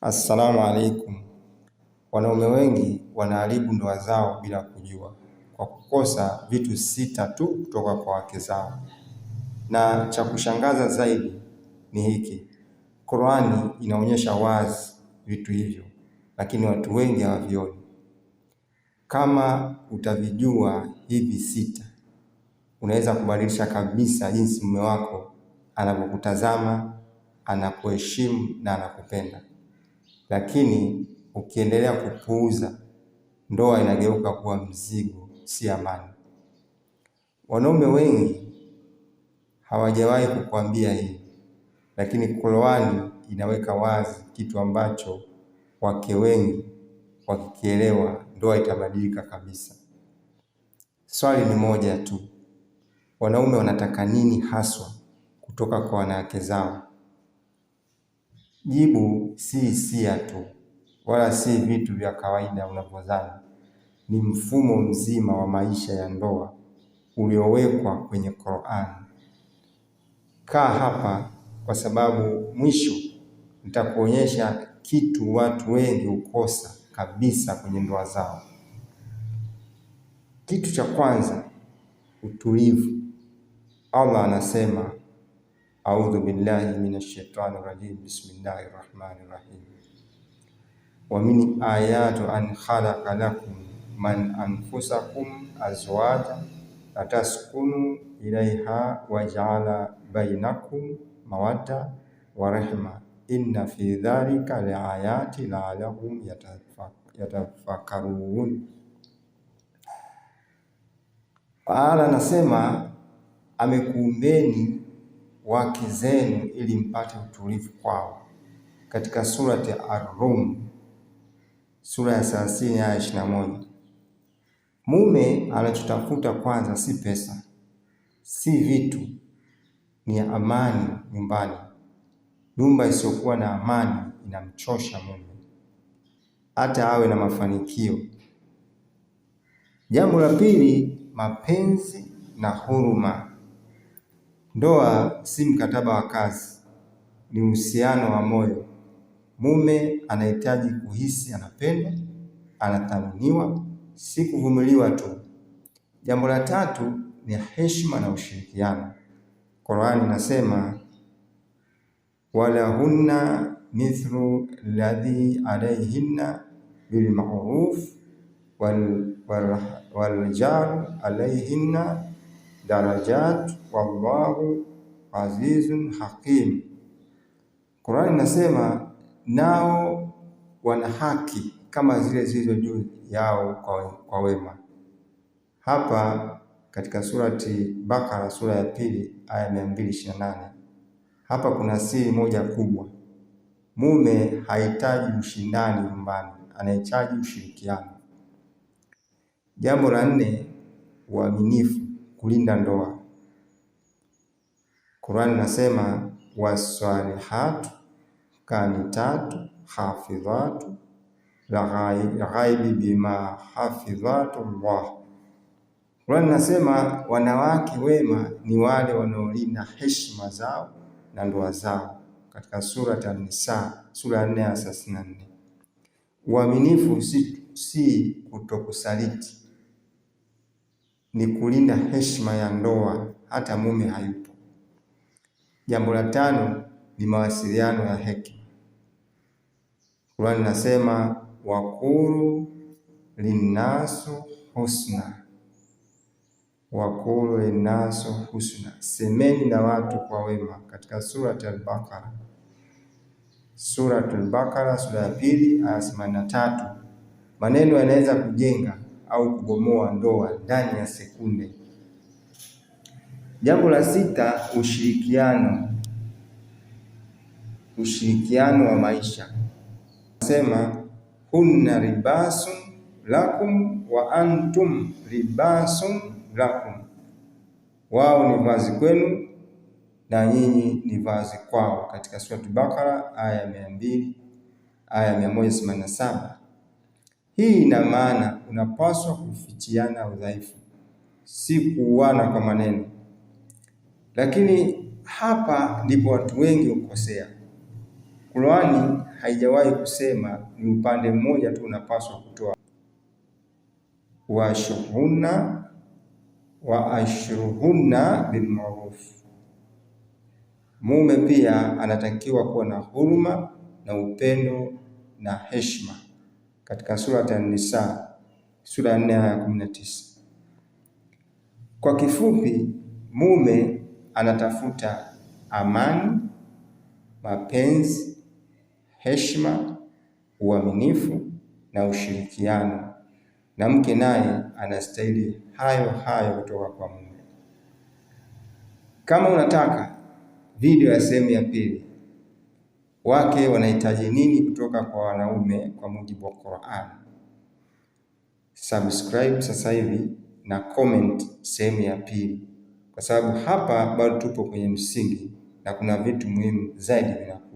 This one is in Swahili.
Assalamu alaikum. Wanaume wengi wanaharibu ndoa zao bila kujua, kwa kukosa vitu 6 tu kutoka kwa wake zao. Na cha kushangaza zaidi ni hiki: Qur'ani inaonyesha wazi vitu hivyo, lakini watu wengi hawavioni. Kama utavijua hivi 6, unaweza kubadilisha kabisa jinsi mume wako anapokutazama, anakuheshimu na anakupenda. Lakini ukiendelea kupuuza, ndoa inageuka kuwa mzigo, si amani. Wanaume wengi hawajawahi kukuambia hii, lakini Qur'ani inaweka wazi kitu ambacho wake wengi wakikielewa, ndoa itabadilika kabisa. Swali ni moja tu: wanaume wanataka nini haswa kutoka kwa wanawake zao? Jibu si hisia tu, wala si vitu vya kawaida unavyodhani. Ni mfumo mzima wa maisha ya ndoa uliowekwa kwenye Qur'an. Kaa hapa, kwa sababu mwisho nitakuonyesha kitu watu wengi hukosa kabisa kwenye ndoa zao. Kitu cha kwanza, utulivu. Allah anasema, a'udhu billahi minash shaitani rajim, bismillahir rahmanir rahim, wa min ayatu an khalaqa lakum man anfusakum azwaja lataskunu ilaiha wa ja'ala bainakum mawadda wa rahma inna fi dhalika laayati la'allahum yatafakkarun. Allah anasema amekuumbeni wake zenu ili mpate utulivu kwao, katika surati Ar-Rum sura ya 30 aya 21. Mume anachotafuta kwanza si pesa, si vitu, ni amani nyumbani. Nyumba isiyokuwa na amani inamchosha mume, hata awe na mafanikio. Jambo la pili, mapenzi na huruma. Ndoa si mkataba wa kazi, ni uhusiano wa moyo. Mume anahitaji kuhisi anapendwa, anathaminiwa, si kuvumiliwa tu. Jambo la tatu ni heshima na ushirikiano. Qur'ani inasema, walahunna mithlu alladhi alayhinna bilma'ruf walrijalu alayhinna darajat wallahu azizun hakim. Qur'ani inasema nao wana haki kama zile zilizo juu yao kwa wema. Hapa katika surati Bakara sura ya 2 aya 228. Hapa kuna siri moja kubwa: mume hahitaji ushindani nyumbani, anahitaji ushirikiano. Jambo la 4, uaminifu, kulinda ndoa. Qur'ani inasema waswalihatu kanitatu hafidhatu lghaibi bima hafidhatu Allah. Qur'ani inasema wanawake wema ni wale wanaolinda heshima zao na ndoa zao, katika sura An-Nisa sura ya 4 aya 34. Uaminifu si kutokusaliti, ni kulinda heshima ya ndoa hata mume hayupo. Jambo la 5 ni mawasiliano ya hekima. Qur'ani inasema waqulu linnasu husna, waqulu linnasu husna, semeni na watu kwa wema, katika surati Al-Baqara sura ya 2 aya 83. Maneno yanaweza kujenga au kubomoa ndoa ndani ya sekunde. Jambo la 6, ushirikiano wa maisha. Sema hunna libasun lakum wa antum libasun lakum, wao ni vazi kwenu na nyinyi ni vazi kwao, katika surati Bakara aya 200 aya 187. Hii ina maana unapaswa kufichiana udhaifu, si kuuana kwa maneno. Lakini hapa ndipo watu wengi hukosea. Qur'ani haijawahi kusema ni upande mmoja tu unapaswa kutoa. wa ashruhunna bilmaruf, mume pia anatakiwa kuwa na huruma na upendo na heshima, katika sura An-Nisa sura ya 4 aya 19. Kwa kifupi, mume anatafuta amani, mapenzi, heshima, uaminifu na ushirikiano, na mke naye anastahili hayo hayo kutoka kwa mume. Kama unataka video ya sehemu ya pili, wake wanahitaji nini kutoka kwa wanaume kwa mujibu wa Qur'an, subscribe sasa hivi na comment sehemu ya pili, kwa sababu hapa bado tupo kwenye msingi na kuna vitu muhimu zaidi vinakuja.